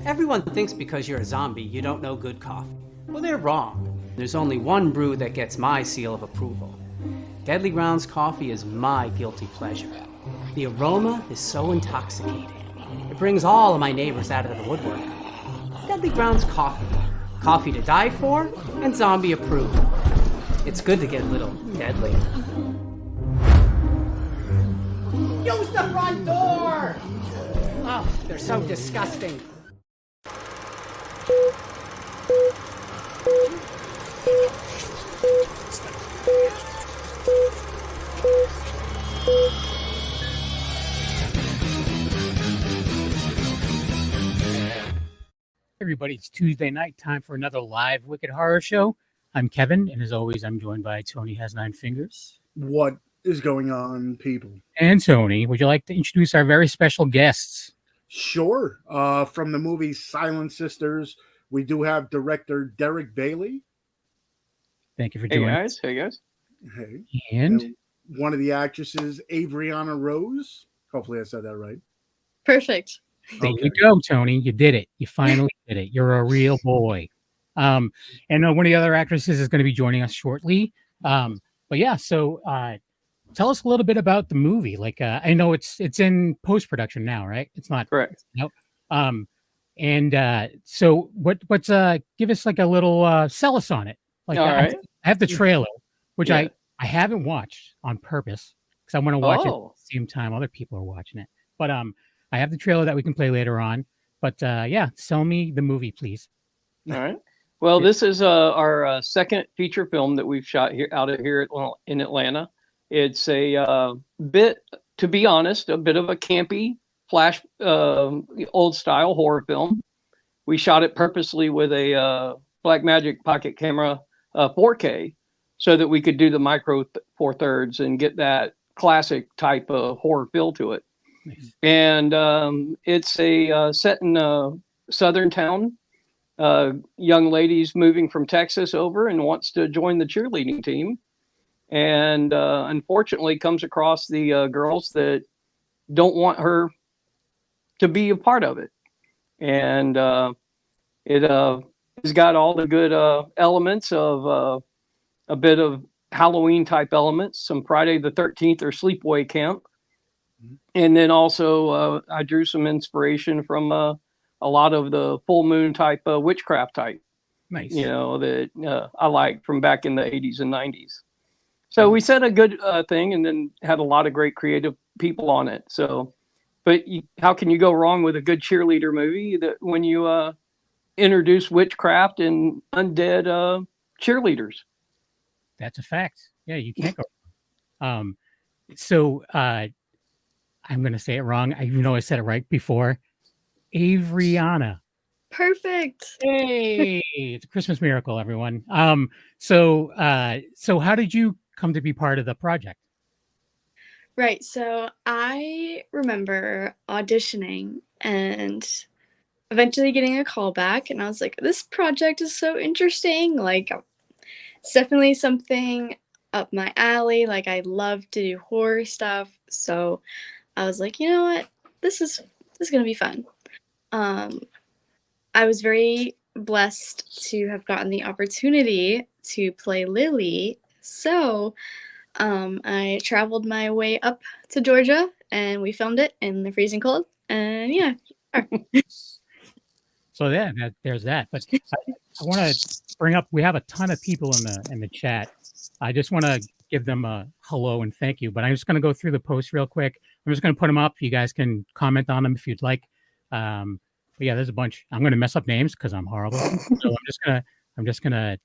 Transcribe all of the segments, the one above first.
Everyone thinks because you're a zombie, you don't know good coffee. Well, they're wrong. There's only one brew that gets my seal of approval. Deadly Grounds coffee is my guilty pleasure. The aroma is so intoxicating. It brings all of my neighbors out of the woodwork. Deadly Grounds coffee. Coffee to die for and zombie approved. It's good to get a little deadly. Use the front door! Oh, they're so disgusting. Everybody, it's Tuesday night, time for another live Wicked Horror Show. I'm Kevin, and as always, I'm joined by Tony Has Nine Fingers. What is going on, people? And Tony, would you like to introduce our very special guests? Sure. From the movie Silent Sisters, we do have director Derek Bailey. Thank you for joining us. Hey, guys. Hey. And one of the actresses, Avaryana Rose. Hopefully I said that right. Perfect. there you go, Tony. You did it. You finally did it. You're a real boy. And one of the other actresses is going to be joining us shortly. But yeah, so tell us a little bit about the movie. Like, I know it's in post-production now, right? It's not Correct. Nope. So what's give us like a little sell us on it. Like, All right. I have the trailer, which Yeah. I haven't watched on purpose because I want to watch it at Oh. the same time other people are watching it. But I have the trailer that we can play later on. But yeah, sell me the movie, please. All right. Well, this is our second feature film that we've shot here in Atlanta. It's a bit, to be honest, a bit of a campy flash, old style horror film. We shot it purposely with a Blackmagic Pocket Camera 4K so that we could do the micro four thirds and get that classic type of horror feel to it. Nice. And it's a set in a southern town. Young ladies moving from Texas over and wants to join the cheerleading team, and unfortunately comes across the girls that don't want her to be a part of it. And it has got all the good elements of a bit of Halloween type elements, some Friday the 13th or sleepaway camp. And then also I drew some inspiration from a lot of the full moon type witchcraft type, Nice. that I like from back in the 80s and 90s. So we set a good thing and then had a lot of great creative people on it. So, but how can you go wrong with a good cheerleader movie that when you introduce witchcraft and undead cheerleaders? That's a fact. Yeah, you can't go wrong. So I'm going to say it wrong. Even though I said it right before. Avaryana. Perfect. Hey, it's a Christmas miracle, everyone. So how did you come to be part of the project? Right. So I remember auditioning and eventually getting a call back, and I was like, this project is so interesting. Like, it's definitely something up my alley. Like, I love to do horror stuff. So I was like, you know what? This is going to be fun. I was very blessed to have gotten the opportunity to play Lily. So I traveled my way up to Georgia and we filmed it in the freezing cold. And yeah. So yeah, there's that. But I want to bring up, we have a ton of people in the chat. I just want to give them a hello and thank you. But I'm just going to go through the posts real quick. I'm just going to put them up. You guys can comment on them if you'd like. But yeah, there's a bunch. I'm going to mess up names because I'm horrible. So I'm just gonna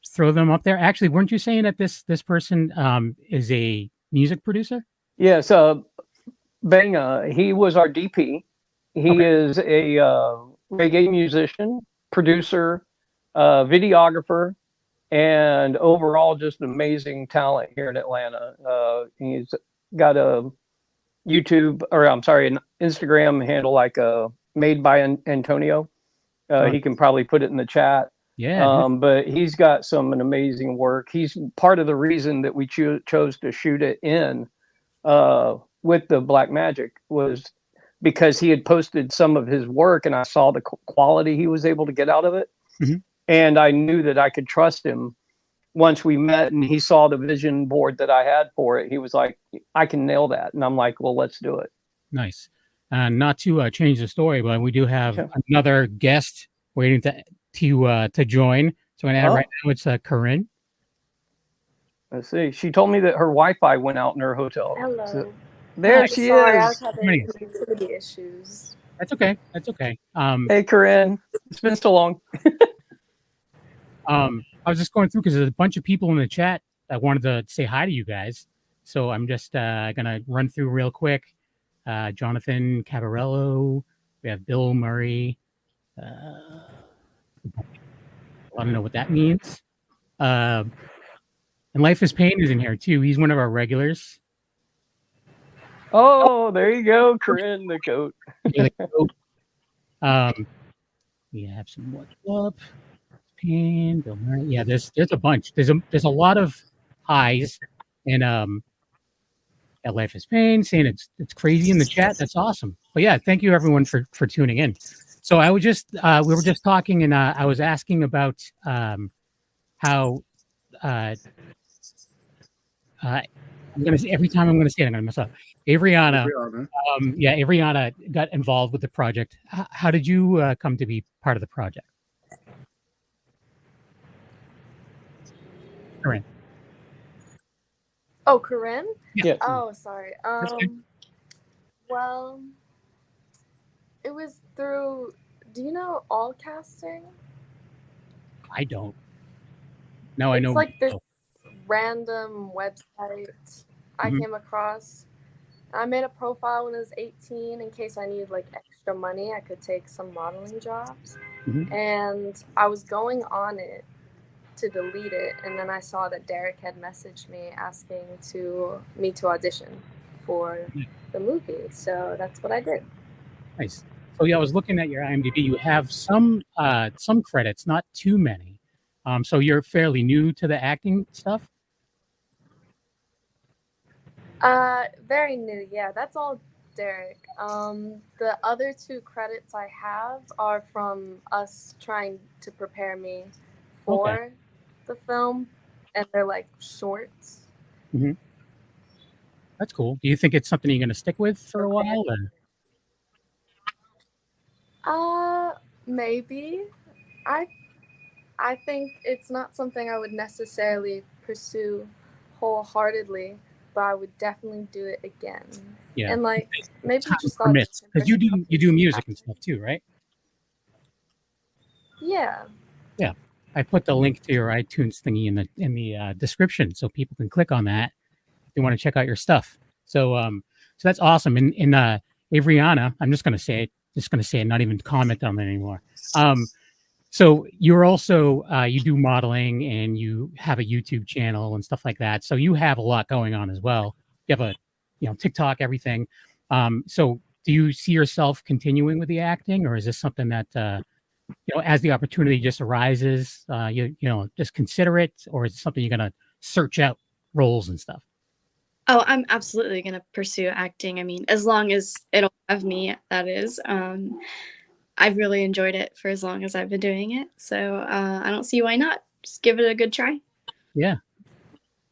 throw them up there. Actually, weren't you saying that this person is a music producer? Yes, Bang, he was our DP. He is a reggae musician, producer, videographer, and overall just an amazing talent here in Atlanta. He's got a an Instagram handle like Made by Antonio. He can probably put it in the chat. Yeah. But he's got an amazing work. He's part of the reason that we chose to shoot it in with the black magic was because he had posted some of his work and I saw the quality he was able to get out of it. Mm-hmm. And I knew that I could trust him. Once we met and he saw the vision board that I had for it, he was like, I can nail that. And I'm like, well, let's do it. Nice. Not to change the story, but we do have another guest waiting to join. So I'm going to add right now, it's Koryn. Let's see. She told me that her Wi-Fi went out in her hotel. Hello. So, there she Sorry, I is. was having connectivity issues. That's okay. That's okay. Hey, Koryn. It's been so long. I was just going through because there's a bunch of people in the chat that wanted to say hi to you guys. So I'm just going to run through real quick. Jonathan Cabarello. We have Bill Murray. I don't know what that means. And Life is Pain is in here too. He's one of our regulars. Oh, there you go, Koryn, the goat. Yeah, the goat. We have some what's up. Pain, Bill Murray. Yeah, there's a bunch. There's a lot of highs, and Life is Pain saying it's crazy in the chat. That's awesome. But yeah, thank you everyone for tuning in. So I was just we were just talking, and I was asking about how I'm gonna say every time I'm gonna say it, I'm gonna mess up. Avaryana. Avaryana got involved with the project. How did you come to be part of the project? Koryn. Oh, Koryn? Yeah. Oh, sorry. Well, it was through. Do you know All Casting? I don't. No, I know. It's like this random website I came across. I made a profile when I was 18 in case I needed like extra money. I could take some modeling jobs. And I was going on it to delete it, and then I saw that Derek had messaged me asking me to audition for the movie. So that's what I did. Nice. So yeah, I was looking at your IMDb. You have some credits, not too many. So you're fairly new to the acting stuff? Very new. Yeah, that's all Derek. The other 2 credits I have are from us trying to prepare me for the film, and they're like shorts. That's cool. Do you think it's something you're going to stick with for a while? Or? Maybe. I think it's not something I would necessarily pursue wholeheartedly, but I would definitely do it again. Yeah. And like maybe just because you do music and stuff too, right? Yeah. Yeah. I put the link to your iTunes thingy in the description so people can click on that if they want to check out your stuff. So so that's awesome. And Avaryana, I'm just gonna say it, not even comment on it anymore. So you're also you do modeling and you have a YouTube channel and stuff like that. So you have a lot going on as well. You have a TikTok, everything. So do you see yourself continuing with the acting, or is this something that as the opportunity just arises, you just consider it, or is it something you're gonna search out roles and stuff? Oh, I'm absolutely gonna pursue acting. I mean, as long as it'll have me, that is. I've really enjoyed it for as long as I've been doing it, so I don't see why not. Just give it a good try. Yeah.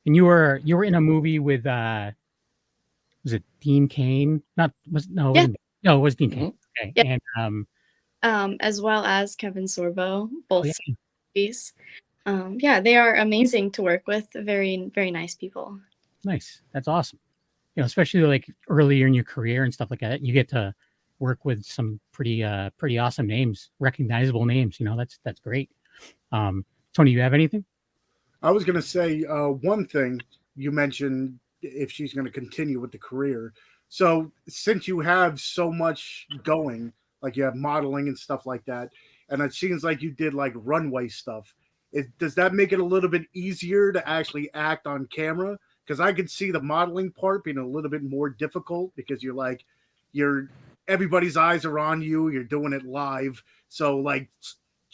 And you were in a movie with was it Dean Cain? It was Dean Cain. Okay. Yeah. And as well as Kevin Sorbo, both movies. They are amazing to work with. Very, very nice people. Nice. That's awesome. Especially like earlier in your career and stuff like that, you get to work with some pretty awesome names, recognizable names. That's great. Tony, you have anything? I was going to say one thing. You mentioned if she's going to continue with the career. So since you have so much going, like you have modeling and stuff like that, and it seems like you did like runway stuff, does that make it a little bit easier to actually act on camera? Because I could see the modeling part being a little bit more difficult because everybody's eyes are on you. You're doing it live. So like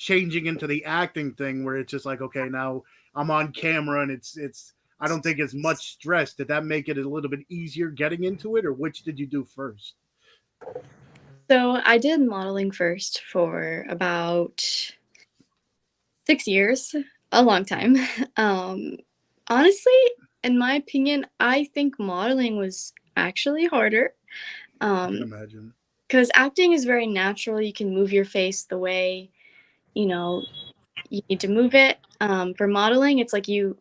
changing into the acting thing where it's just like, okay, now I'm on camera and it's I don't think as much stress. Did that make it a little bit easier getting into it, or which did you do first? So I did modeling first for about 6 years, a long time. Honestly, in my opinion, I think modeling was actually harder. I can imagine. Because acting is very natural. You can move your face the way, you know, you need to move it. For modeling, it's like you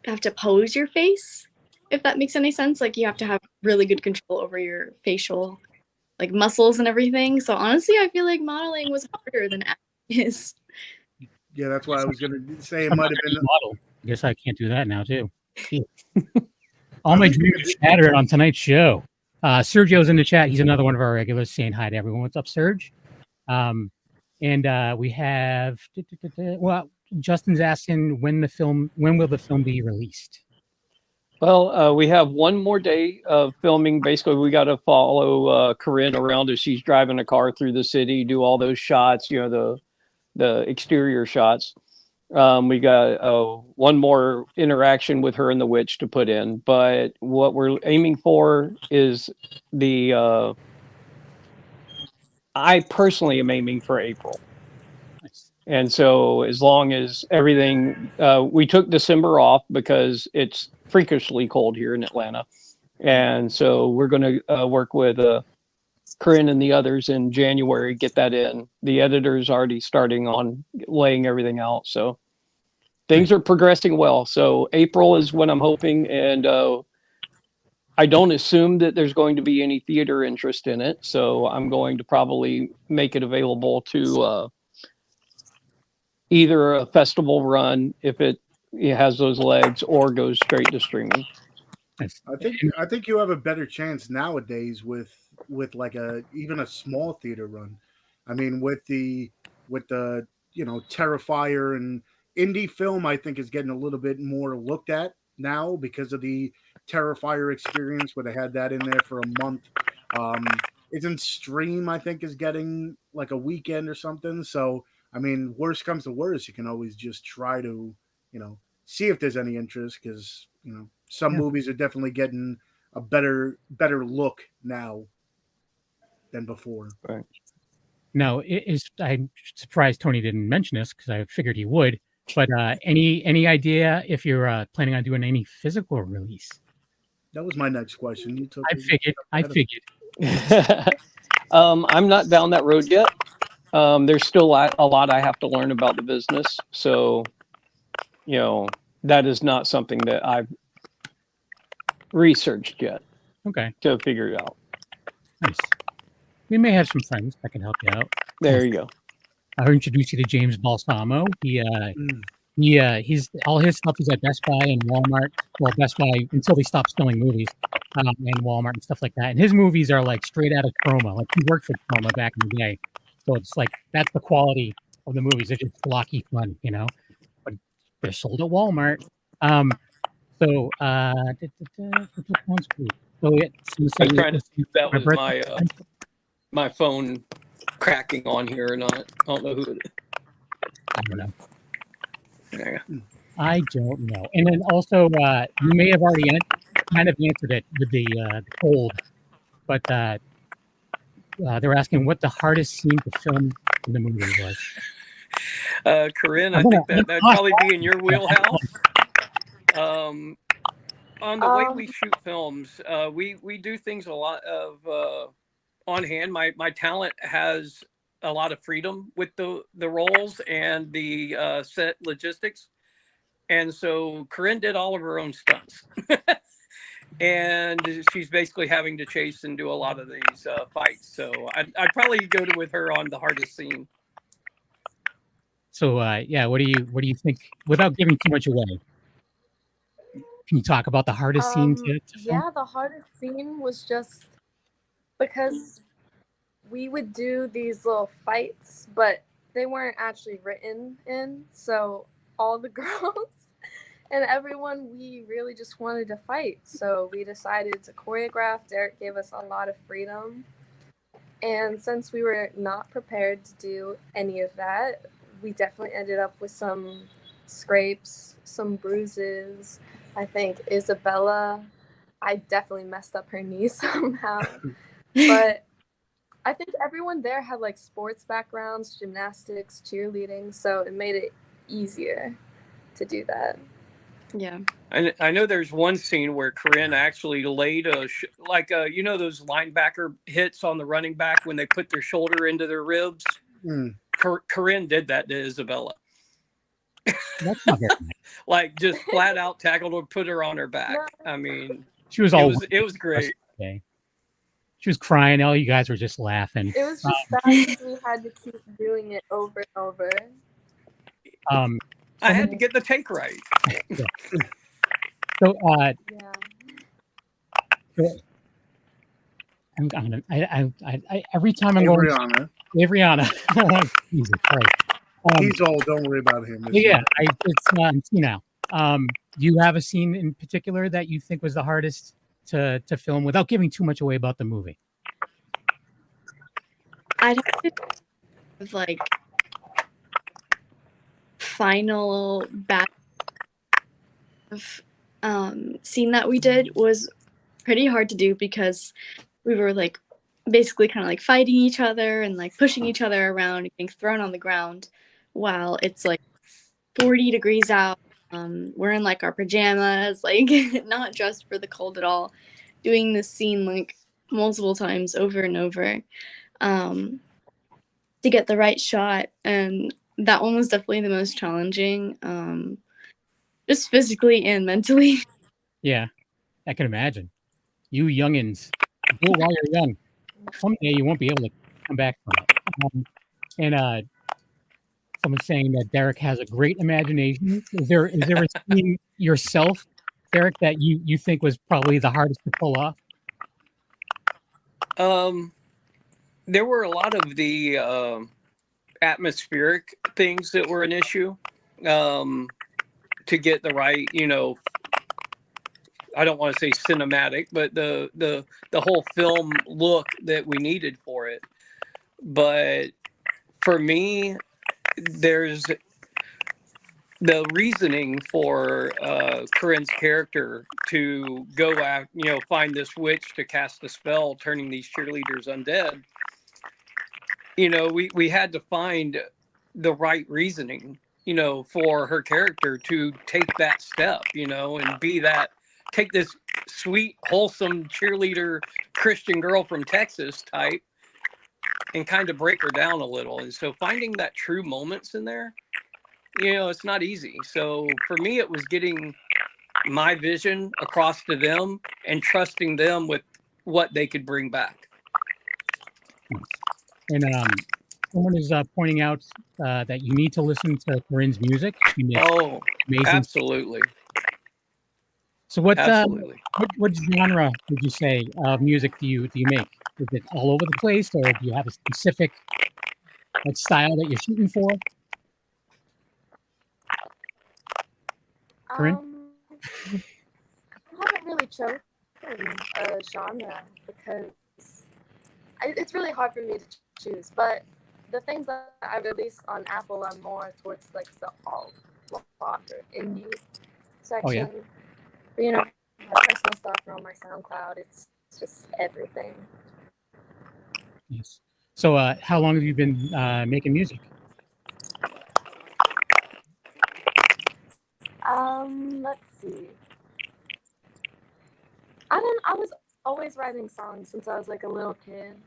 have to pose your face, if that makes any sense. Like you have to have really good control over your facial like muscles and everything. So honestly, I feel like modeling was harder than acting is. Yeah, that's why I was gonna say it I'm might not have gonna been. model. I guess I can't do that now too. Gee. All my dreams are shattered on tonight's show. Sergio's in the chat. He's another one of our regulars saying hi to everyone. What's up, Serge? And we have well, Justin's asking when will the film be released? Well, we have one more day of filming. Basically, we got to follow Koryn around as she's driving a car through the city, do all those shots, the exterior shots. We got one more interaction with her and the witch to put in. But what we're aiming for is I personally am aiming for April. And so as long as everything, we took December off because it's freakishly cold here in Atlanta. And so we're going to work with Koryn and the others in January, get that in. The editor's already starting on laying everything out. So things are progressing well. So April is when I'm hoping. And I don't assume that there's going to be any theater interest in it. So I'm going to probably make it available to either a festival run if it has those legs, or goes straight to streaming. I think you have a better chance nowadays with like even a small theater run. I mean, with the Terrifier and indie film, I think is getting a little bit more looked at now because of the Terrifier experience where they had that in there for a month. Isn't Stream, I think, is getting like a weekend or something. So I mean, worst comes to worst, you can always just try to, see if there's any interest because, some movies are definitely getting a better look now than before. Right. Now, I'm surprised Tony didn't mention this because I figured he would. But any idea if you're planning on doing any physical release? That was my next question. You took. I figured. I'm not down that road yet. There's still a lot I have to learn about the business. So, that is not something that I've researched yet. Okay. To figure it out. Nice. We may have some friends that can help you out. There you go. I'll introduce you to James Balsamo. He's all his stuff is at Best Buy and Walmart. Well, Best Buy until they stop selling movies, and Walmart and stuff like that. And his movies are like straight out of Chroma. Like he worked for Chroma back in the day, so it's like that's the quality of the movies. They're just blocky fun, but they're sold at Walmart. So I'm trying to see if that was my phone cracking on here or not. I don't know who it is. I don't know. Yeah. I don't know. And then also, you may have already kind of answered it with the cold, but they're asking what the hardest scene to film in the movie was. Koryn, I think that'd probably be in your wheelhouse. On the way we shoot films, we do things a lot of on hand. My talent has a lot of freedom with the roles and the set logistics, and so Koryn did all of her own stunts, and she's basically having to chase and do a lot of these fights. So I'd probably go with her on the hardest scene. So what do you think? Without giving too much away, can you talk about the hardest scene to film? Yeah, the hardest scene was just because we would do these little fights, but they weren't actually written in. So all the girls and everyone, we really just wanted to fight. So we decided to choreograph. Derek gave us a lot of freedom. And since we were not prepared to do any of that, we definitely ended up with some scrapes, some bruises. I think Isabella, I definitely messed up her knee somehow. But I think everyone there had like sports backgrounds, gymnastics, cheerleading, so it made it easier to do that. Yeah. I know there's one scene where Koryn actually laid you know those linebacker hits on the running back when they put their shoulder into their ribs. Koryn did that to Isabella. That's not very nice. Like just flat out tackled her, put her on her back. I mean, She was all. It was great. Okay. She was crying. All you guys were just laughing. It was just bad because we had to keep doing it over and over. I had to get the take right. Yeah. So, Yeah. I'm gonna. I every time I'm going. Avaryana. Jesus Christ. He's old. Don't worry about him. Yeah, it's now. Do you have a scene in particular that you think was the hardest to film without giving too much away about the movie? I'd have to have, like, final battle scene that we did was pretty hard to do because we were like basically kind of like fighting each other and like pushing each other around and getting thrown on the ground while it's like 40 degrees out. We're in like our pajamas, like not dressed for the cold at all, doing this scene like multiple times over and over to get the right shot. And that one was definitely the most challenging, just physically and mentally. Yeah, I can imagine. You youngins, do it while you're young. Someday you won't be able to come back from it. And someone's saying that Derek has a great imagination. Is there a scene yourself, Derek, that you think was probably the hardest to pull off? There were a lot of the atmospheric things that were an issue to get the right, I don't want to say cinematic, but the whole film look that we needed for it. But for me, there's the reasoning for Koryn's character to go out, find this witch to cast a spell, turning these cheerleaders undead. We had to find the right reasoning, for her character to take that step, and take this sweet, wholesome cheerleader Christian girl from Texas type and kind of break her down a little. And so finding that true moments in there, it's not easy. So for me, it was getting my vision across to them and trusting them with what they could bring back. And someone is pointing out that you need to listen to Koryn's music. She makes amazing. Absolutely. So what genre would you say of music do you make? Is it all over the place, or do you have a specific style that you're shooting for? Koryn? I haven't really chosen a genre because it's really hard for me to choose. But the things that I release on Apple are more towards like the alt rock or indie section. Oh, yeah. But, my personal stuff are on my SoundCloud. It's just everything. Yes. So how long have you been making music? Let's see. I was always writing songs since I was like a little kid.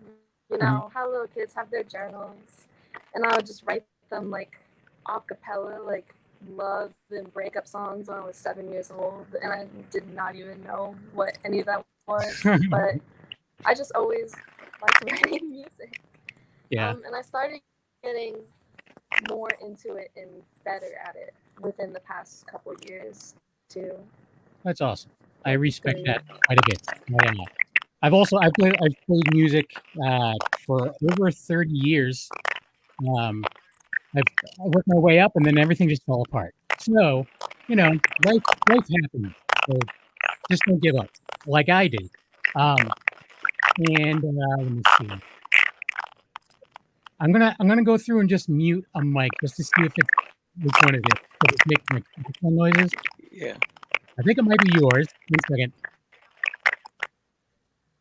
How little kids have their journals, and I would just write them like a cappella, like love and breakup songs when I was 7 years old, and I did not even know what any of that was. But I just always liked writing music. Yeah. And I started getting more into it and better at it within the past couple of years too. That's awesome. I respect that quite a bit. I've played music for over 30 years. I worked my way up, and then everything just fell apart. So, life happens. So just don't give up, like I did. And let me see. I'm gonna go through and just mute a mic just to see if it's which one it is. Does it make like noises? Yeah. I think it might be yours. 1 second.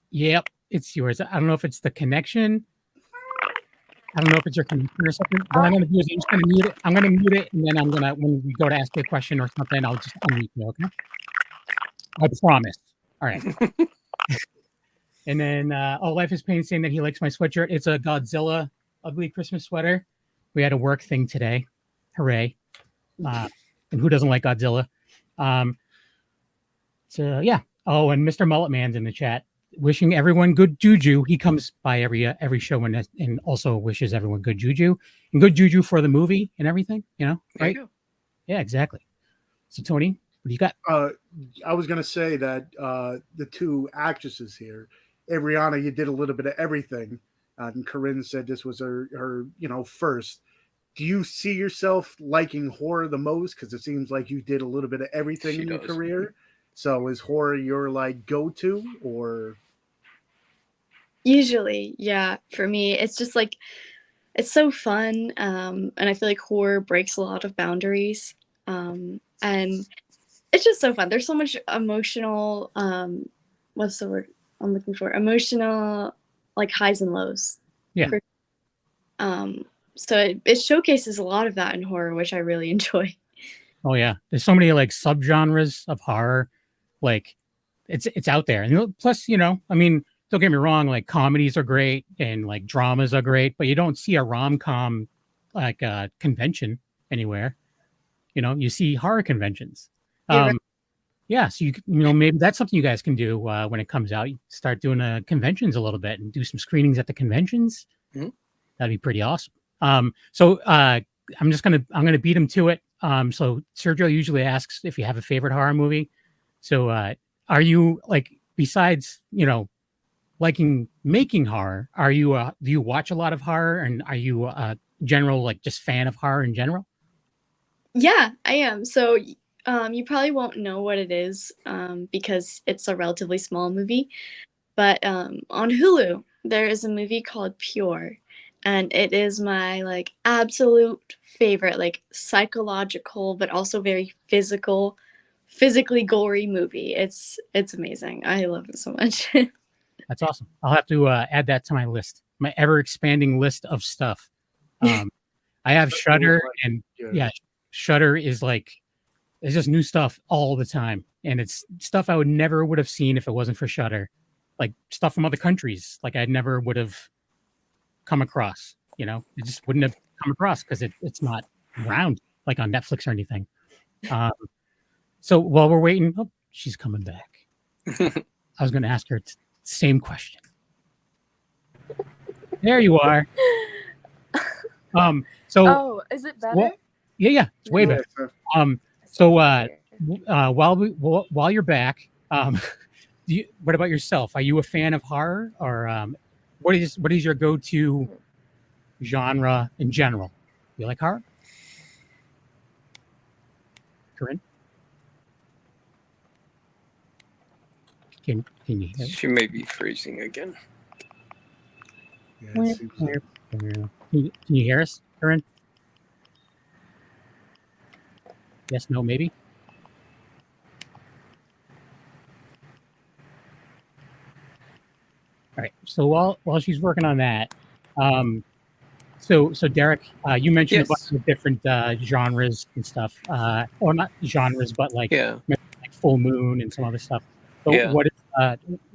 Yep, it's yours. I don't know if it's the connection. I don't know if it's your connection or something. What I'm gonna do is I'm just gonna mute it. I'm gonna mute it, and then I'm gonna, when we go to ask you a question or something, I'll just unmute you. Okay? I promise. All right. And then, Life is Pain saying that he likes my sweatshirt. It's a Godzilla ugly Christmas sweater. We had a work thing today. Hooray. And who doesn't like Godzilla? So, yeah. Oh, and Mr. Mullet Man's in the chat. Wishing everyone good juju. He comes by every show and also wishes everyone good juju. And good juju for the movie and everything, right? Yeah, exactly. So, Tony, what do you got? I was going to say that the two actresses here, Avaryana, you did a little bit of everything. And Koryn said this was her first. Do you see yourself liking horror the most? Because it seems like you did a little bit of everything in your career. So is horror your like go-to, or? Usually, yeah. For me, it's just like, it's so fun. And I feel like horror breaks a lot of boundaries. And it's just so fun. There's so much emotional, what's the word I'm looking for? Emotional, like highs and lows. Yeah. So it showcases a lot of that in horror, which I really enjoy. Oh yeah, there's so many like subgenres of horror, like it's out there. And plus, I mean, don't get me wrong, like comedies are great and like dramas are great, but you don't see a rom-com like convention anywhere. You see horror conventions. Yeah, so maybe that's something you guys can do when it comes out. You start doing conventions a little bit and do some screenings at the conventions. Mm-hmm. That'd be pretty awesome. So I'm gonna beat him to it. So Sergio usually asks if you have a favorite horror movie. So are you like, besides liking making horror, do you watch a lot of horror, and are you a general like just fan of horror in general? Yeah, I am. So you probably won't know what it is because it's a relatively small movie. But on Hulu, there is a movie called Pure. And it is my like absolute favorite, like psychological, but also very physically gory movie. It's amazing. I love it so much. That's awesome. I'll have to add that to my list, my ever expanding list of stuff. I have Shudder, and yeah, Shudder is like, it's just new stuff all the time, and it's stuff I would have seen if it wasn't for Shudder, like stuff from other countries, like I never would have come across. It just wouldn't have come across because it's not around like on Netflix or anything. So while we're waiting, she's coming back. I was going to ask her the same question. There you are. Oh, is it better? Well, yeah, it's way better. So while you're back, what about yourself? Are you a fan of horror, or what is your go-to genre in general? You like horror? Koryn? Can you hear? She may be freezing again. Yeah, Can you hear us, Koryn? Yes, no, maybe. All right. So while she's working on that, so Derek, you mentioned a bunch of different genres and stuff, or not genres, but like Full Moon and some other stuff. So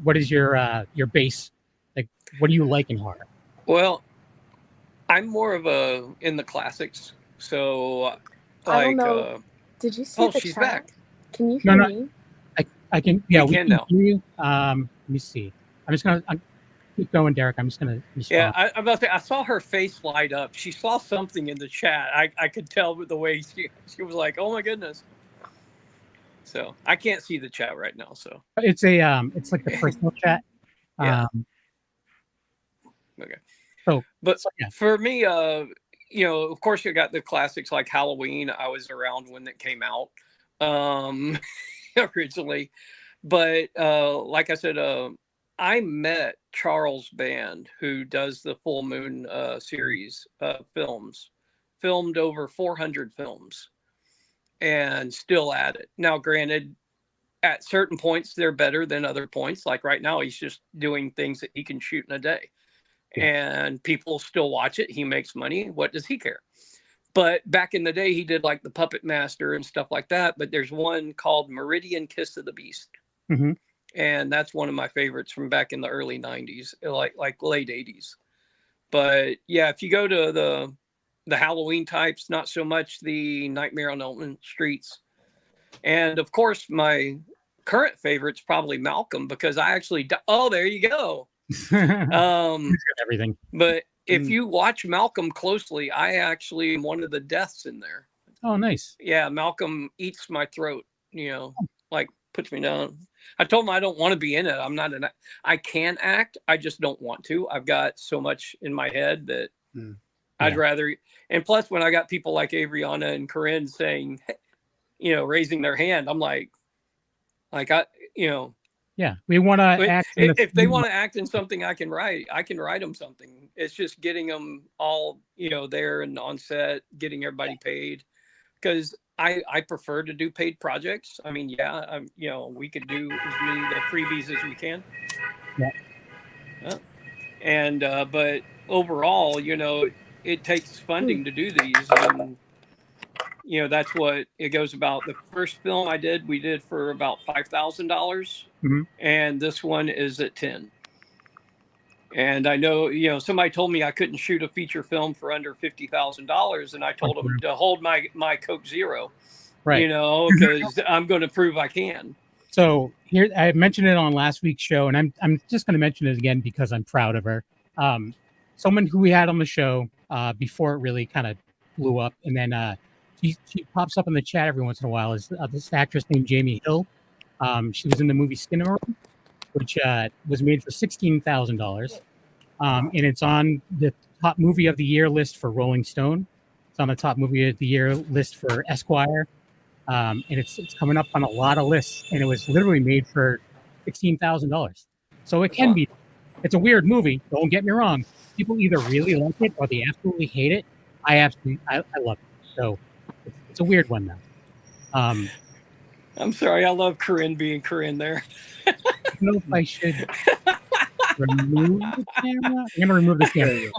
what is your base? Like, what do you like in horror? Well, I'm more of in the classics. So I don't know. Did you see the she's chat? back. Can you hear me? I can. Yeah, we can now. hear you. Let me see. I'm keep going, Derek. I'm just gonna respond. Yeah, I'm about to say, I saw her face light up. She saw something in the chat. I could tell with the way she was like, "Oh my goodness." So I can't see the chat right now. So it's it's like the personal chat. Yeah. Okay. But for me, of course, you got the classics like Halloween. I was around when it came out originally, but like I said, I met Charles Band, who does the Full Moon series films, filmed over 400 films, and still at it. Now, granted, at certain points they're better than other points. Like right now, he's just doing things that he can shoot in a day, and people still watch it. He makes money. What does he care? But back in the day, he did like the Puppet Master and stuff like that. But there's one called Meridian Kiss of the Beast. Mm-hmm. And that's one of my favorites from back in the early 90s, like late 80s. But yeah, if you go to the Halloween types, not so much the Nightmare on Elm Streets. And of course, my current favorite's probably Malcolm, because I actually, oh, there you go. Everything. But if you watch Malcolm closely, I actually am one of the deaths in there. Oh, nice. Yeah, Malcolm eats my throat, like puts me down. I told him I don't want to be in it. I can act. I just don't want to. I've got so much in my head that I'd rather. And plus, when I got people like Avaryana and Koryn saying, raising their hand, I'm like Yeah, we want to act. If they want to act in something, I can write them something. It's just getting them all, there and on set, getting everybody paid. Because I prefer to do paid projects. I mean, we could do as many the freebies as we can. Yeah. And but overall, it takes funding to do these, and that's what it goes about. The first film we did for about $5,000, and this one is at 10. And I know, somebody told me I couldn't shoot a feature film for under $50,000, and I told them to hold my Coke Zero, right? Because I'm going to prove I can. So here, I mentioned it on last week's show, and I'm just going to mention it again because I'm proud of her. Someone who we had on the show before it really kind of blew up, and then she pops up in the chat every once in a while. Is this actress named Jamie Hill? She was in the movie Skinnamarink, which was made for $16,000, and it's on the top movie of the year list for Rolling Stone. It's on the top movie of the year list for Esquire, and it's coming up on a lot of lists. And it was literally made for $16,000, so it can be. It's a weird movie. Don't get me wrong. People either really like it or they absolutely hate it. I love it. So it's a weird one though. I'm sorry. I love Koryn being Koryn there. I don't know if I should remove the camera. I'm going to remove the camera.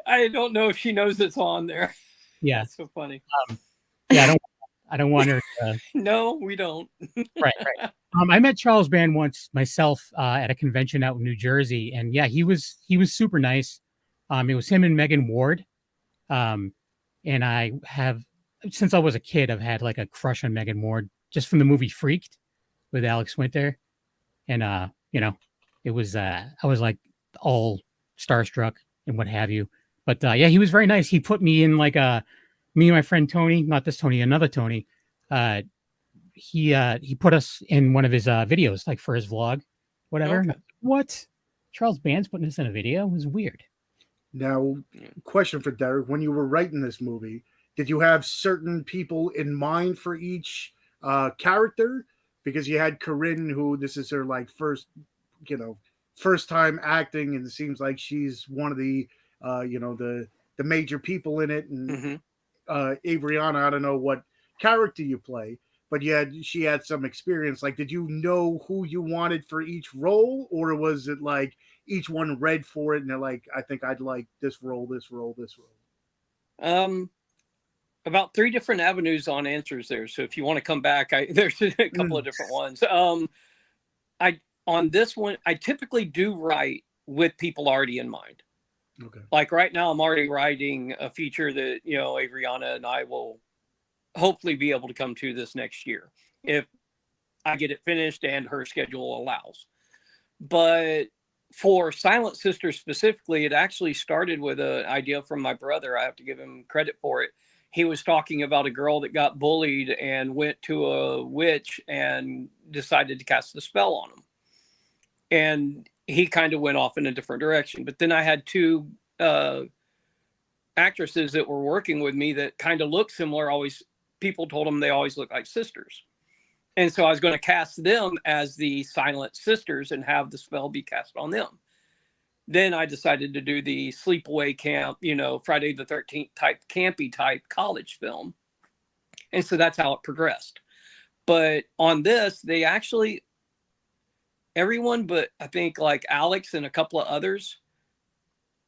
I don't know if she knows it's on there. Yeah. That's so funny. Yeah, I don't want her to... No, we don't. Right. I met Charles Band once myself at a convention out in New Jersey. And yeah, he was super nice. It was him and Megan Ward. And I have, since I was a kid, I've had like a crush on Megan Ward just from the movie Freaked with Alex Winter. And, it was, I was like all starstruck and what have you. But yeah, he was very nice. He put me in like me and my friend Tony, not this Tony, another Tony. He put us in one of his videos, like for his vlog, whatever. Okay. What? Charles Band's putting us in a video? It was weird. Now, question for Derek. When you were writing this movie, did you have certain people in mind for each character? Because you had Koryn, who this is her like first time acting, and it seems like she's one of the the major people in it. And Avaryana, I don't know what character you play, but she had some experience. Like, did you know who you wanted for each role, or was it like each one read for it and they're like, I think I'd like this role, this role, this role? About 3 different avenues on answers there. So if you want to come back, there's a couple of different ones. On this one, I typically do write with people already in mind. Okay. Like right now, I'm already writing a feature that, Avaryana and I will hopefully be able to come to this next year if I get it finished and her schedule allows. But for Silent Sister specifically, it actually started with an idea from my brother. I have to give him credit for it. He was talking about a girl that got bullied and went to a witch and decided to cast a spell on him. And he kind of went off in a different direction. But then I had 2 actresses that were working with me that kind of looked similar. People told them they always look like sisters. And so I was going to cast them as the silent sisters and have the spell be cast on them. Then I decided to do the sleepaway camp, Friday the 13th type, campy type college film. And so that's how it progressed. But on this, they actually, everyone but I think like Alex and a couple of others,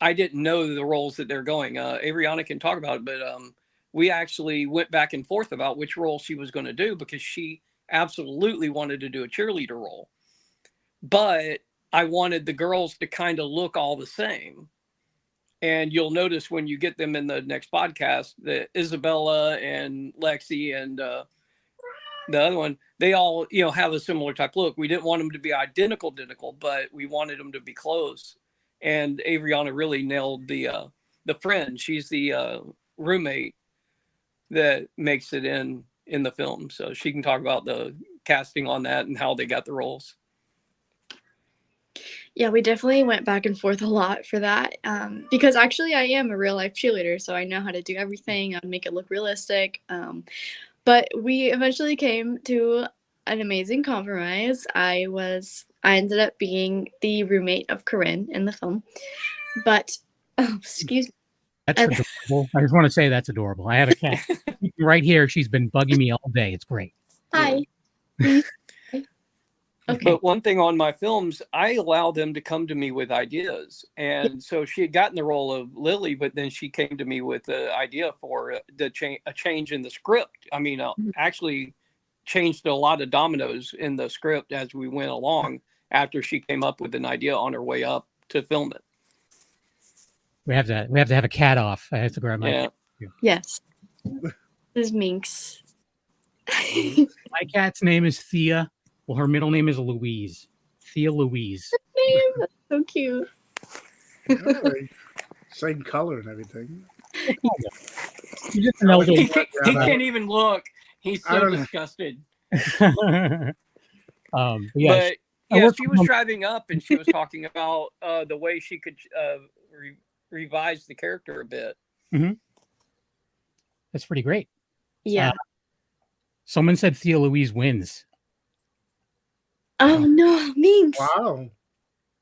I didn't know the roles that they're going. Avaryana can talk about it, but we actually went back and forth about which role she was going to do, because she absolutely wanted to do a cheerleader role. But I wanted the girls to kind of look all the same. And you'll notice when you get them in the next podcast that Isabella and Lexi and the other one, they all, have a similar type look. We didn't want them to be identical, but we wanted them to be close. And Avaryana really nailed the friend. She's the roommate that makes it in the film. So she can talk about the casting on that and how they got the roles. Yeah, we definitely went back and forth a lot for that, because actually I am a real life cheerleader, so I know how to do everything and make it look realistic. But we eventually came to an amazing compromise. I ended up being the roommate of Koryn in the film. But excuse me. That's adorable. I just want to say that's adorable. I have a cat right here. She's been bugging me all day. It's great. Hi. Okay. But one thing on my films, I allow them to come to me with ideas. And so she had gotten the role of Lily, but then she came to me with the idea for a change in the script. I mean, actually changed a lot of dominoes in the script as we went along after she came up with an idea on her way up to film it. We have to have a cat off. I have to grab my cat. Yes. This is Minx. My cat's name is Thea. Well, her middle name is Louise. Thea Louise. Name. That's so cute. Same color and everything. He's just an elder. He can't even look. He's so disgusted. But yeah, she was driving up and she was talking about the way she could revise the character a bit. Mm-hmm. That's pretty great. Yeah. Someone said Thea Louise wins. Oh no, Minx. Wow.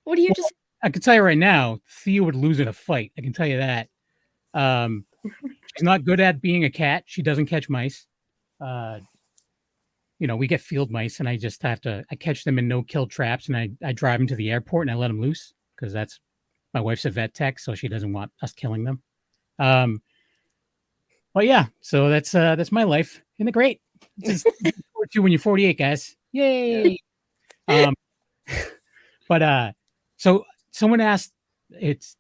What do you just? I can tell you right now, Thea would lose in a fight. I can tell you that. She's not good at being a cat. She doesn't catch mice. We get field mice, and I just have to. I catch them in no-kill traps, and I drive them to the airport, and I let them loose because that's my wife's a vet tech, so she doesn't want us killing them. But yeah, so that's my life. Isn't it great? It's just when you're 48, guys. Yay! So someone asked, it's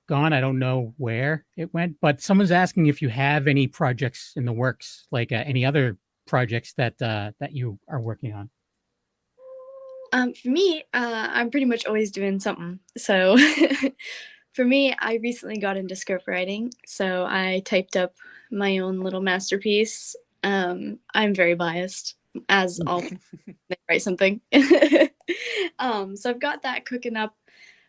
gone. I don't know where it went, but someone's asking if you have any projects in the works, like any other projects that you are working on. For me, I'm pretty much always doing something. So for me, I recently got into script writing. So I typed up my own little masterpiece. I'm very biased, as all they write something. So I've got that cooking up,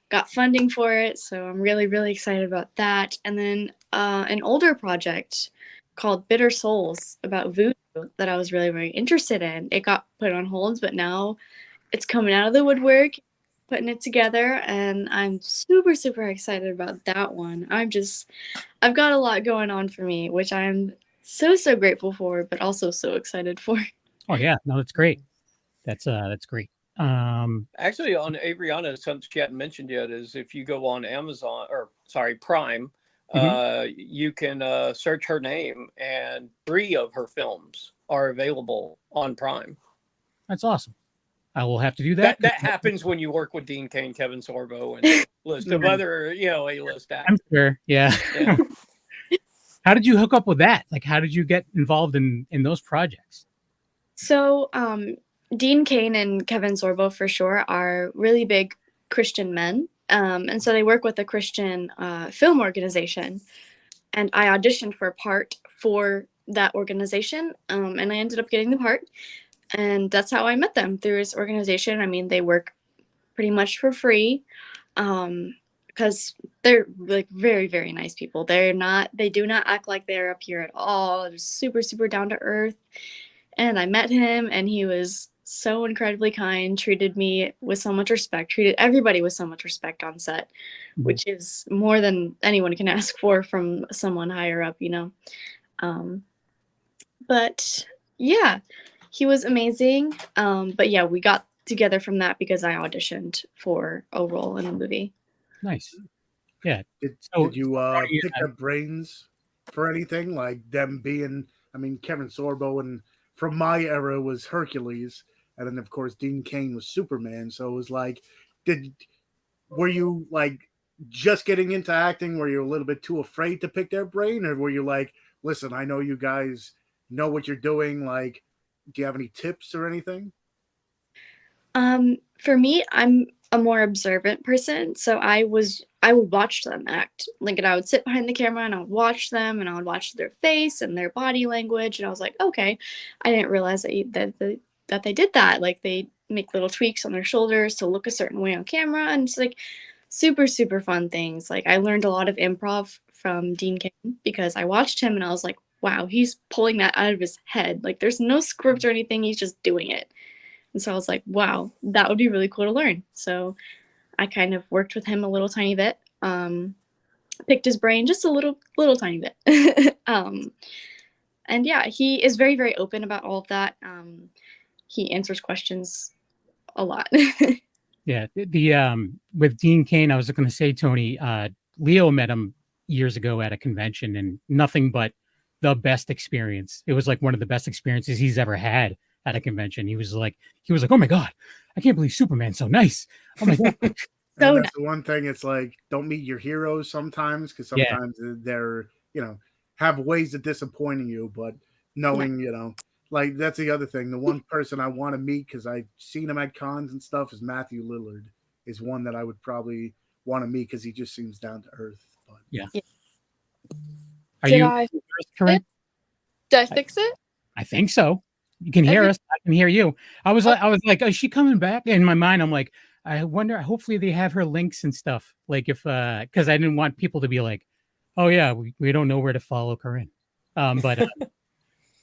got funding for it. So I'm really, really excited about that. And then an older project called Bitter Souls about voodoo that I was really, very interested in. It got put on hold, but now it's coming out of the woodwork, putting it together, and I'm super, super excited about that one. I've got a lot going on for me, which I'm so, so grateful for, but also so excited for. Oh yeah, no, that's great. That's great. Actually, on Avaryana, something she hadn't mentioned yet is if you go on Prime, you can search her name, and 3 of her films are available on Prime. That's awesome. I will have to do that. That happens when you work with Dean Cain, Kevin Sorbo, and a list of other, A-list actors. I'm sure. Yeah. How did you hook up with that? Like, how did you get involved in those projects? So, Dean Cain and Kevin Sorbo, for sure, are really big Christian men. And so they work with a Christian film organization. And I auditioned for a part for that organization. And I ended up getting the part. And that's how I met them, through this organization. I mean, they work pretty much for free because they're like very, very nice people. They do not act like they're up here at all. They're super, super down to earth. And I met him, and he was so incredibly kind, treated me with so much respect, treated everybody with so much respect on set, which is more than anyone can ask for from someone higher up, you know. But yeah, he was amazing. But yeah, we got together from that because I auditioned for a role in a movie. Nice. Yeah. Did So- you pick their brains for anything? Like them being, I mean, Kevin Sorbo and from my era was Hercules, and then of course Dean Cain was Superman. So it was like, were you like just getting into acting? Were you a little bit too afraid to pick their brain, or were you like, listen, I know you guys know what you're doing. Like, do you have any tips or anything? For me, I'm a more observant person, so I would watch them act. Like, and I would sit behind the camera and I would watch them, and I would watch their face and their body language, and I was like, okay, I didn't realize that they did that. Like, they make little tweaks on their shoulders to look a certain way on camera, and it's like super, super fun things. Like, I learned a lot of improv from Dean Cain because I watched him and I was like, wow, he's pulling that out of his head. Like, there's no script or anything, he's just doing it. And so I was like, wow, that would be really cool to learn. So I kind of worked with him a little tiny bit, picked his brain just a little tiny bit. And yeah, he is very, very open about all of that. He answers questions a lot. Yeah. The with Dean Cain, I was going to say, Tony, Leo met him years ago at a convention, and nothing but the best experience. It was like one of the best experiences he's ever had at a convention. He was like, oh my God, I can't believe Superman's so nice. Oh my God. So that's the one thing. It's like, don't meet your heroes sometimes, because sometimes they're, you know, have ways of disappointing you, but knowing, you know, like that's the other thing. The one person I want to meet, because I've seen him at cons and stuff, is Matthew Lillard. Is one that I would probably want to meet because he just seems down to earth. But yeah. Did I fix it? I think so. You can hear us. I can hear you. I was like, is she coming back? In my mind, I'm like, I wonder. Hopefully, they have her links and stuff. Like, if because I didn't want people to be like, oh yeah, we don't know where to follow Koryn. But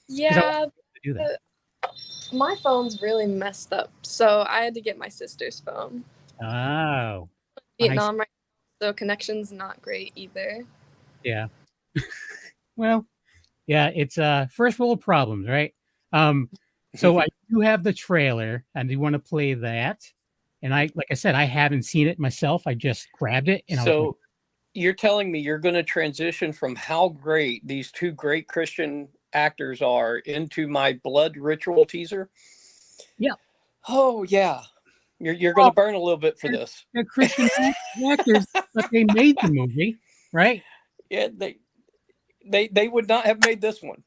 yeah, do that. My phone's really messed up, so I had to get my sister's phone. Oh, Vietnam right now, so connection's not great either. Yeah. Well, yeah, it's first world problems, right? So I do have the trailer, and do want to play that. And like I said, I haven't seen it myself. I just grabbed it. And so you're telling me you're going to transition from how great these two great Christian actors are into my blood ritual teaser? Yeah. Oh yeah. You're going to burn a little bit for this. They're Christian actors, but they made the movie, right? Yeah, they would not have made this one.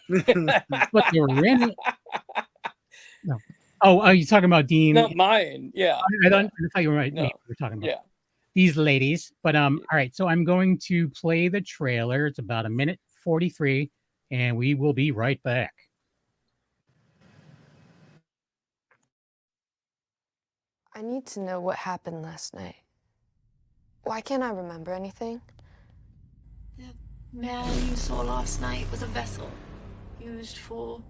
But they were in it. No. Oh, are you talking about Dean? Not mine. Yeah. I thought you were right. No. We're talking about these ladies. But all right. So I'm going to play the trailer. It's about 1:43, and we will be right back. I need to know what happened last night. Why can't I remember anything? The man you saw last night was a vessel used for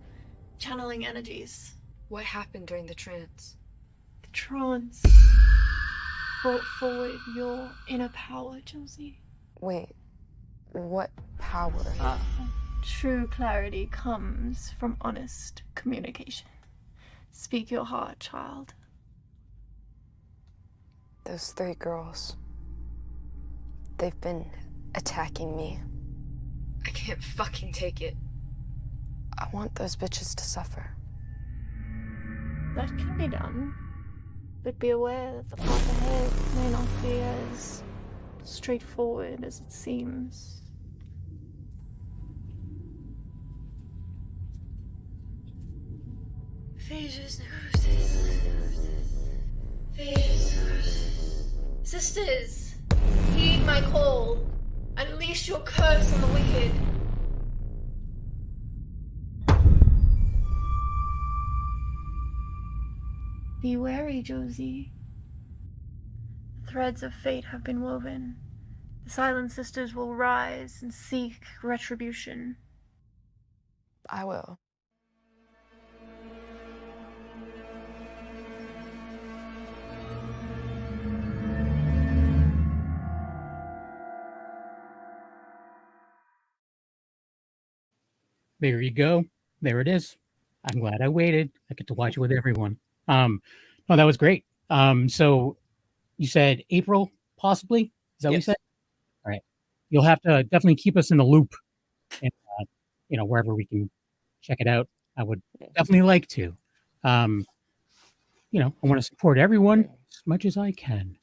channeling energies. What happened during the trance? The trance brought forward your inner power, Josie. Wait, what power? True clarity comes from honest communication. Speak your heart, child. Those 3 girls. They've been attacking me. I can't fucking take it. I want those bitches to suffer. That can be done. But be aware that the path ahead may not be as straightforward as it seems. Sisters, heed my call. Unleash your curse on the wicked. Be wary, Josie. The threads of fate have been woven. The Silent Sisters will rise and seek retribution. I will. there you go. There it is. I'm glad I waited. I get to watch it with everyone. No, that was great. So you said April, possibly? Is that what you Yes. said? All right. You'll have to definitely keep us in the loop, and wherever we can check it out. I would definitely like to. I want to support everyone as much as I can.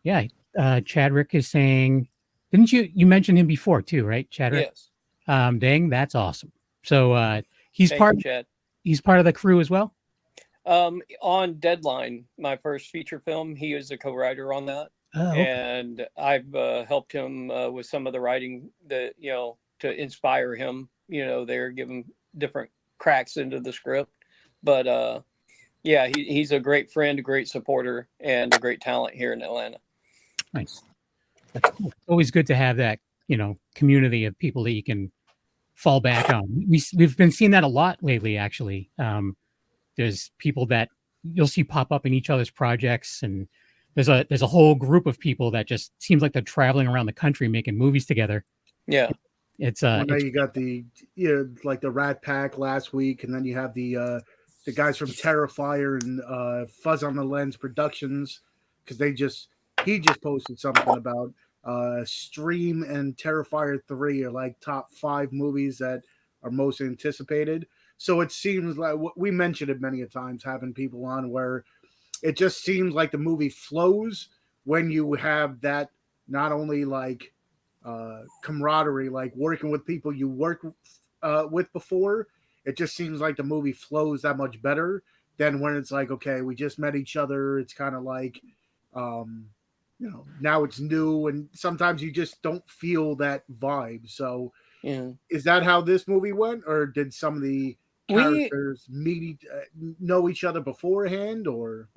Chadrick is saying, didn't you mention him before too, right? Chadrick? Yes. Dang, that's awesome. So he's Thank part you, Chad. he's part of the crew as well. On Deadline, my first feature film, he is a co-writer on that. Oh, okay. And I've helped him with some of the writing that, to inspire him, there, give him different cracks into the script. But he's a great friend, a great supporter, and a great talent here in Atlanta. Nice. That's cool. It's always good to have that, community of people that you can fall back on. We've been seeing that a lot lately, actually. There's people that you'll see pop up in each other's projects, and there's a whole group of people that just seems like they're traveling around the country making movies together. Yeah. It's you got the like the Rat Pack last week, and then you have the guys from Terrifier and Fuzz on the Lens Productions, because he just posted something about Stream and Terrifier 3 are like top 5 movies that are most anticipated. So it seems like, we mentioned it many a times, having people on, where it just seems like the movie flows when you have that, not only like camaraderie, like working with people you worked with before. It just seems like the movie flows that much better than when it's like, okay, we just met each other. It's kind of like, now it's new, and sometimes you just don't feel that vibe. So is that how this movie went, or did some of the characters know each other beforehand? Or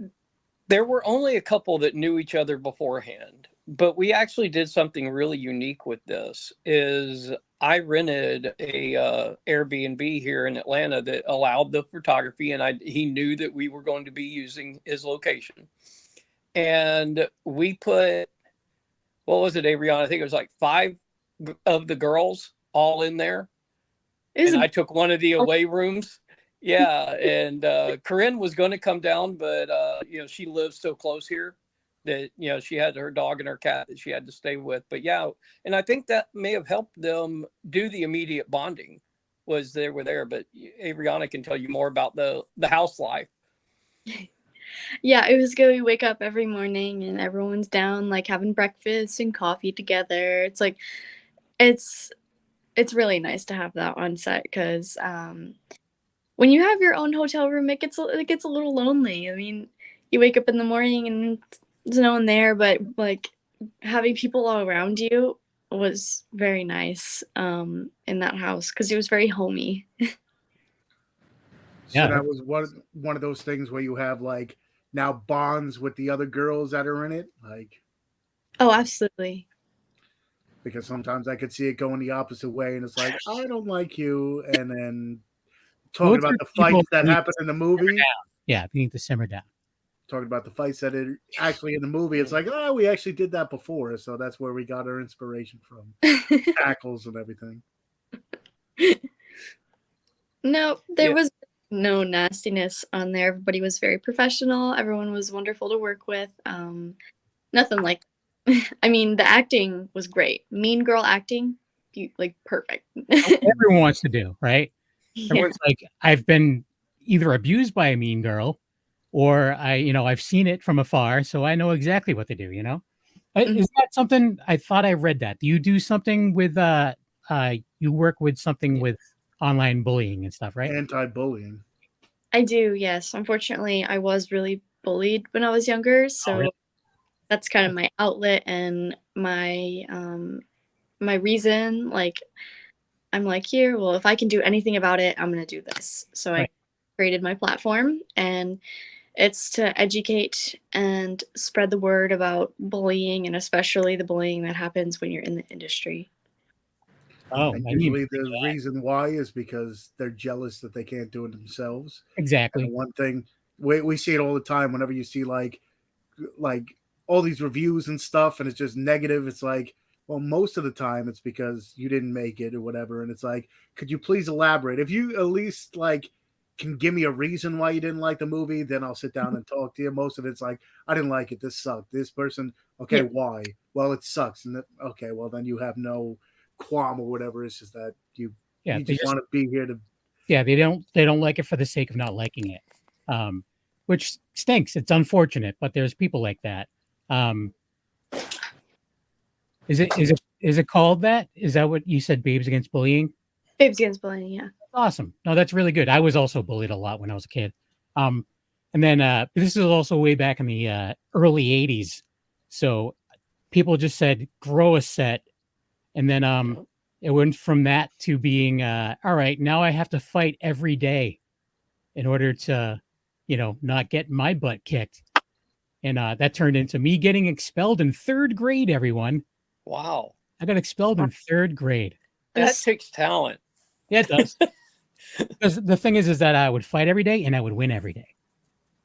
there were only a couple that knew each other beforehand, but we actually did something really unique with this. Is I rented a Airbnb here in Atlanta that allowed the photography, and he knew that we were going to be using his location. And we put, what was it, Avaryana? I think it was like 5 of the girls all in there. And I took one of the away rooms. Yeah. And Koryn was going to come down, but, she lives so close here that, she had her dog and her cat that she had to stay with. But yeah, and I think that may have helped them do the immediate bonding, was they were there. But Avaryana can tell you more about the house life. Yeah, it was good. We wake up every morning and everyone's down, like having breakfast and coffee together. It's like, it's really nice to have that on set, because when you have your own hotel room, it gets a little lonely. I mean, you wake up in the morning and there's no one there, but like having people all around you was very nice in that house, because it was very homey. So that was one of those things where you have like now bonds with the other girls that are in it, like. Oh, absolutely. Because sometimes I could see it going the opposite way, and it's like, I don't like you, and then talking about the fights that happen in the movie. Yeah, we need to simmer down. Talking about the fights that are actually in the movie, it's like, oh, we actually did that before, so that's where we got our inspiration from. Tackles and everything. No, there was no nastiness on there. Everybody was very professional. Everyone was wonderful to work with. Nothing like, I mean, the acting was great. Mean girl acting, like perfect. Everyone wants to do, right? Yeah. Everyone's like, I've been either abused by a mean girl, or I've seen it from afar, so I know exactly what to do. Is that something? I thought I read that. Do you do something with you work with something with online bullying and stuff, right? Anti-bullying. I do, yes. Unfortunately, I was really bullied when I was younger, so that's kind of my outlet and my my reason. Like, I'm like, here, well, if I can do anything about it, I'm gonna do this. So I created my platform, and it's to educate and spread the word about bullying, and especially the bullying that happens when you're in the industry. Oh, and usually the reason why is because they're jealous that they can't do it themselves. Exactly. And one thing we see it all the time. Whenever you see like all these reviews and stuff, and it's just negative. It's like, Well, most of the time it's because you didn't make it or whatever. And it's like, could you please elaborate? If you at least like can give me a reason why you didn't like the movie, then I'll sit down and talk to you. Most of it's like, I didn't like it. This sucked. This person, okay, why? Well, it sucks. And okay, well then you have no qualm or whatever. It's just that you just want to be here to. Yeah, they don't like it for the sake of not liking it, which stinks. It's unfortunate, but there's people like that. Is it called that? Is that what you said? Babes Against Bullying? Babes Against Bullying, yeah. Awesome. No, that's really good. I was also bullied a lot when I was a kid. And then this is also way back in the early 80s. So people just said, grow a set. And then it went from that to being, all right, now I have to fight every day in order to, not get my butt kicked. And that turned into me getting expelled in 3rd grade, everyone. Wow. I got expelled in 3rd grade. That takes talent. Yeah, it does. Because the thing is that I would fight every day and I would win every day.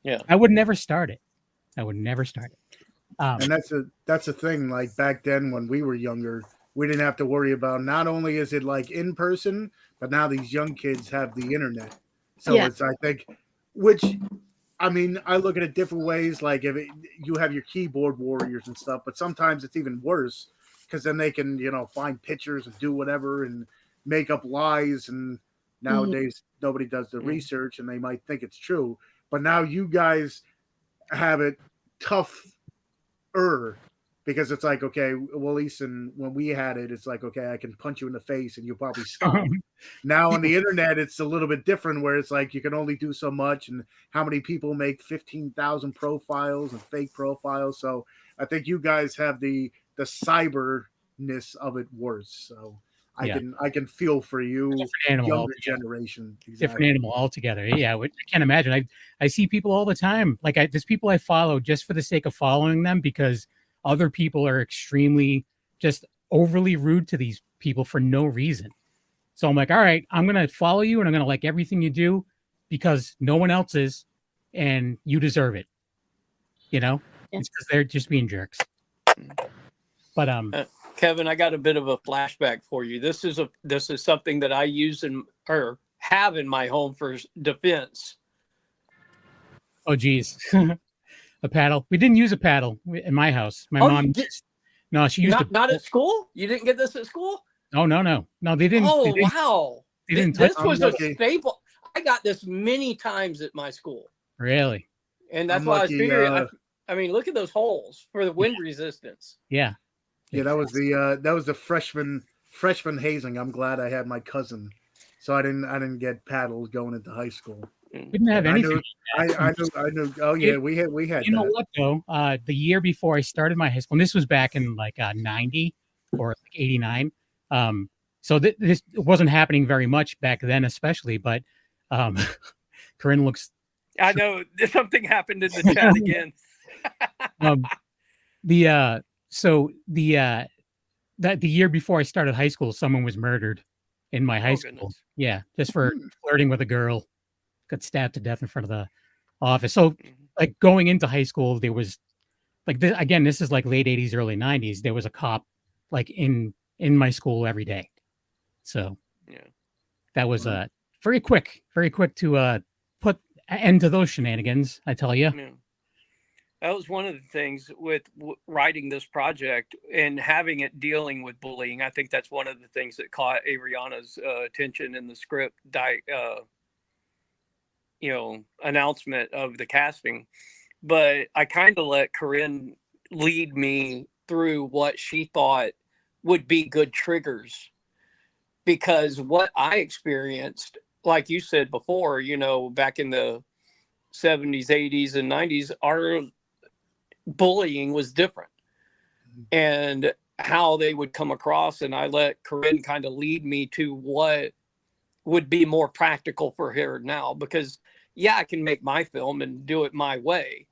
Yeah. I would never start it. And that's the thing. Like back then when we were younger, we didn't have to worry about, not only is it like in person, but now these young kids have the internet. So it's, I think, which, I mean, I look at it different ways. Like if you have your keyboard warriors and stuff, but sometimes it's even worse because then they can, find pictures and do whatever and make up lies. And nowadays nobody does the research and they might think it's true. But now you guys have it tougher because it's like, okay, well, at least when we had it, it's like, okay, I can punch you in the face and you'll probably stop. Now on the internet, it's a little bit different where it's like you can only do so much, and how many people make 15,000 profiles and fake profiles. So I think you guys have the cyberness of it worse. So I can feel for you, younger generation. Exactly. Different animal altogether. Yeah, I can't imagine. I see people all the time. Like there's people I follow just for the sake of following them because other people are extremely just overly rude to these people for no reason. So I'm like, all right, I'm going to follow you and I'm going to like everything you do because no one else is and you deserve it. It's because they're just being jerks. But Kevin, I got a bit of a flashback for you. This is something that I use or have in my home for defense. Oh, geez. A paddle. We didn't use a paddle in my house. My mom. No, she used not at school. You didn't get this at school? No, they didn't. Oh, wow. They didn't this was a staple. I got this many times at my school. Really? And that's why I was figuring. I mean, look at those holes for the wind resistance. Yeah. Yeah, that was the freshman hazing. I'm glad I had my cousin, so I didn't get paddles going into high school. We didn't have anything. I knew. Oh yeah, we had. You know what though? The year before I started my high school, and this was back in like 90 or like 89. So this wasn't happening very much back then, especially. But Koryn looks. I know something happened in the chat again. The year before I started high school, someone was murdered in my high school. Goodness. Yeah, just for flirting with a girl. Got stabbed to death in front of the office. So, like going into high school, there was like again, this is like late 80s, early 90s. There was a cop like in my school every day. So, that was very quick to put an end to those shenanigans. I tell you. Yeah. That was one of the things with writing this project and having it dealing with bullying. I think that's one of the things that caught Avaryana's attention in the script, announcement of the casting. But I kind of let Koryn lead me through what she thought would be good triggers. Because what I experienced, like you said before, back in the 70s, 80s, and 90s, our bullying was different and how they would come across. And I let Koryn kind of lead me to what would be more practical for her now, because I can make my film and do it my way.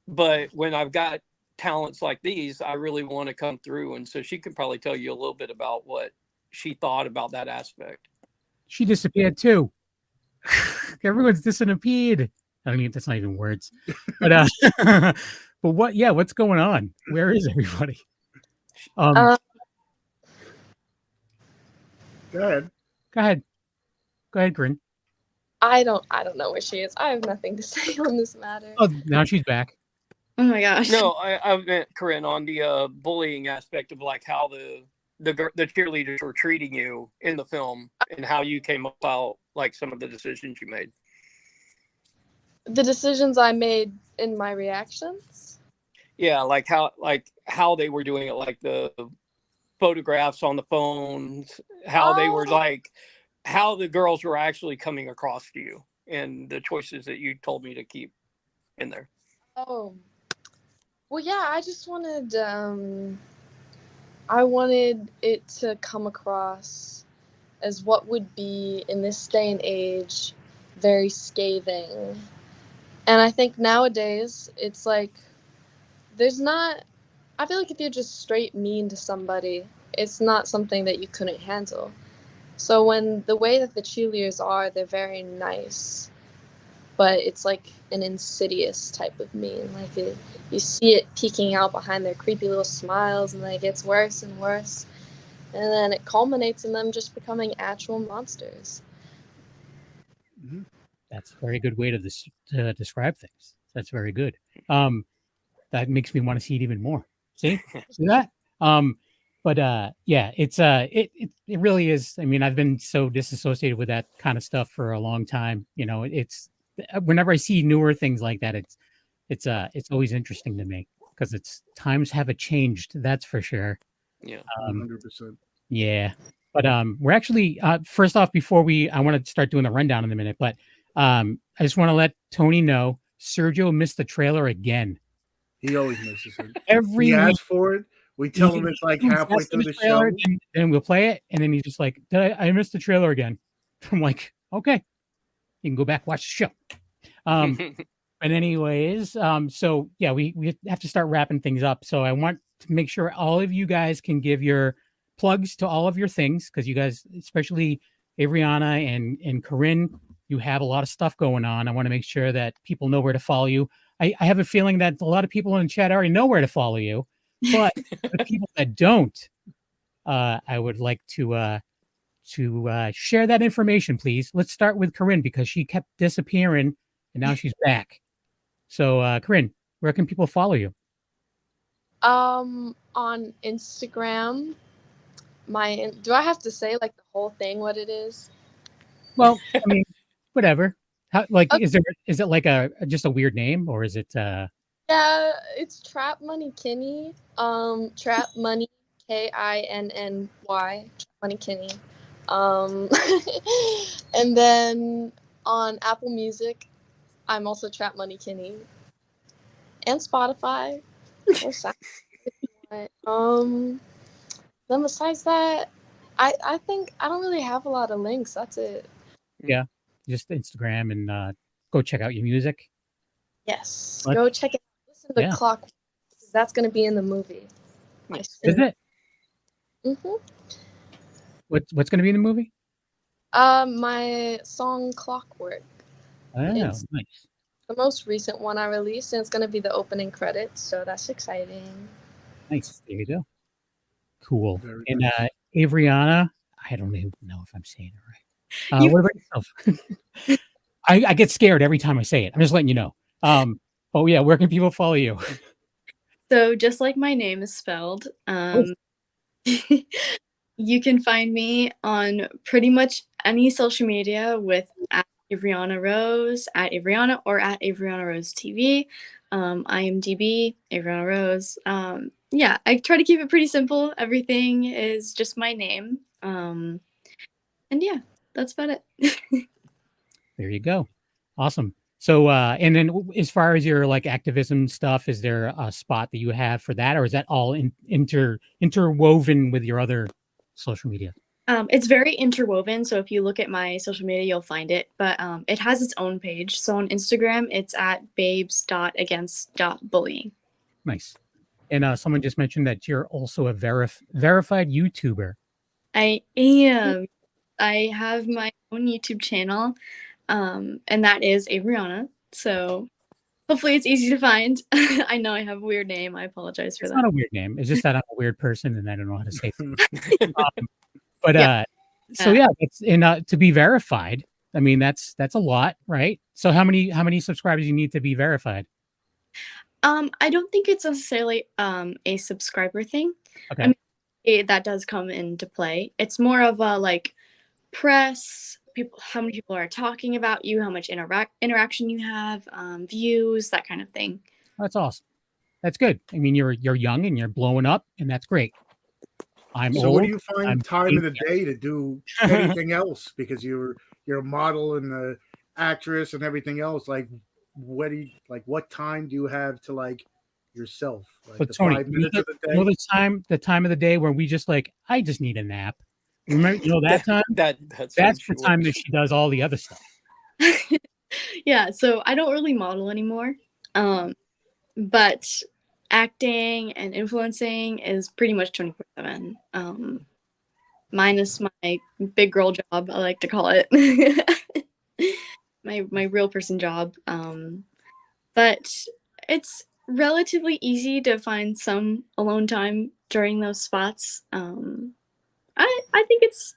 But when I've got talents like these, I really want to come through. And so she can probably tell you a little bit about what she thought about that aspect. She disappeared too. Everyone's disappeared. I mean, that's not even words. But but what's going on? Where is everybody? Go ahead. Go ahead. Go ahead, Koryn. I don't know where she is. I have nothing to say on this matter. Oh, now she's back. Oh my gosh. No, I meant, Koryn, on the bullying aspect of like how the cheerleaders were treating you in the film and how you came about like some of the decisions you made. The decisions I made in my reactions. Yeah, like how they were doing it, like the photographs on the phones, how they were like, how the girls were actually coming across to you, and the choices that you told me to keep in there. Oh, well, yeah. I just wanted, I wanted it to come across as what would be in this day and age very scathing. And I think nowadays it's like there's not, I feel like if you're just straight mean to somebody, it's not something that you couldn't handle. So when the way that the cheerleaders are, they're very nice, but it's like an insidious type of mean. Like you see it peeking out behind their creepy little smiles, and then it gets worse and worse. And then it culminates in them just becoming actual monsters. That's a very good way to describe things. That's very good. That makes me want to see it even more. See that? But yeah, it really is. I mean, I've been so disassociated with that kind of stuff for a long time. You know, it's whenever I see newer things like that, it's always interesting to me because times have changed. That's for sure. Yeah, 100%. Yeah, but we're actually first off I want to start doing the rundown in a minute, but I just want to let Tony know Sergio missed the trailer again. He always misses it. Every he week. asks for it. We tell him it's like halfway through the show. And we'll play it. And then he's just like, I missed the trailer again. I'm like, okay, you can go back, watch the show. But anyways, so yeah, we have to start wrapping things up. So I want to make sure all of you guys can give your plugs to all of your things. Cause you guys, especially Avaryana and Koryn, you have a lot of stuff going on. I want to make sure that people know where to follow you. I have a feeling that a lot of people in the chat already know where to follow you. But the people that don't, I would like to share that information, please. Let's start with Koryn because she kept disappearing and now she's back. So, Koryn, where can people follow you? On Instagram, do I have to say like the whole thing what it is? Well, I mean, whatever. How, like, Okay. is it like just a weird name or is it? Yeah, it's Trap Money Kinney. Trap Money Kinny. Trap Money Kinney. And then on Apple Music, I'm also Trap Money Kinney. And Spotify. Or Sound. Then besides that, I think I don't really have a lot of links. That's it. Yeah, just Instagram and go check out your music. Yes, What? go check it out. Listen to Yeah. Clock. That's going to be in the movie. Is it? Mm-hmm. What's going to be in the movie? My song Clockwork. Oh, It's- nice. The most recent one I released, and it's going to be the opening credits, so that's exciting. Nice. There you go. Cool. Very And nice. Avaryana, I don't even know if I'm saying it right. You- What about yourself? I get scared every time I say it. I'm just letting you know. Oh yeah, where can people follow you? So just like my name is spelled, you can find me on pretty much any social media with @Avaryana Rose, @Avaryana, or @Avaryana Rose TV. IMDb, Avaryana Rose. Yeah, I try to keep it pretty simple. Everything is just my name. And yeah, that's about it. There you go. Awesome. So, and then as far as your like activism stuff, is there a spot that you have for that, or is that all interwoven with your other social media? It's very interwoven. So if you look at my social media, you'll find it. But it has its own page. So on Instagram, it's @babes.against.bullying. Nice. And someone just mentioned that you're also a verified YouTuber. I am. I have my own YouTube channel, and that is Avaryana. So hopefully it's easy to find. I know I have a weird name. I apologize for It's that. not a weird name. It's just that I'm a weird person and I don't know how to say things. But Yeah. So yeah, it's to be verified. I mean, that's a lot, right? So how many subscribers you need to be verified? I don't think it's necessarily a subscriber thing. Okay. I mean, that does come into play. It's more of a like press, people, how many people are talking about you, how much interaction you have, views, that kind of thing. That's awesome. That's good. I mean, you're young and you're blowing up, and that's great. I'm So old. what do you find I'm time of the 80. day to do anything else? Because you're a model and the actress and everything else. Like, what time do you have to like yourself? Like But the Tony, 5 minutes of the you know day? the time of the day where we just like, I just need a nap. Remember, that time? That's the time that she does all the other stuff. Yeah, so I don't really model anymore. But acting and influencing is pretty much 24/7. Minus my big girl job, I like to call it. my real person job. But it's relatively easy to find some alone time during those spots. I think it's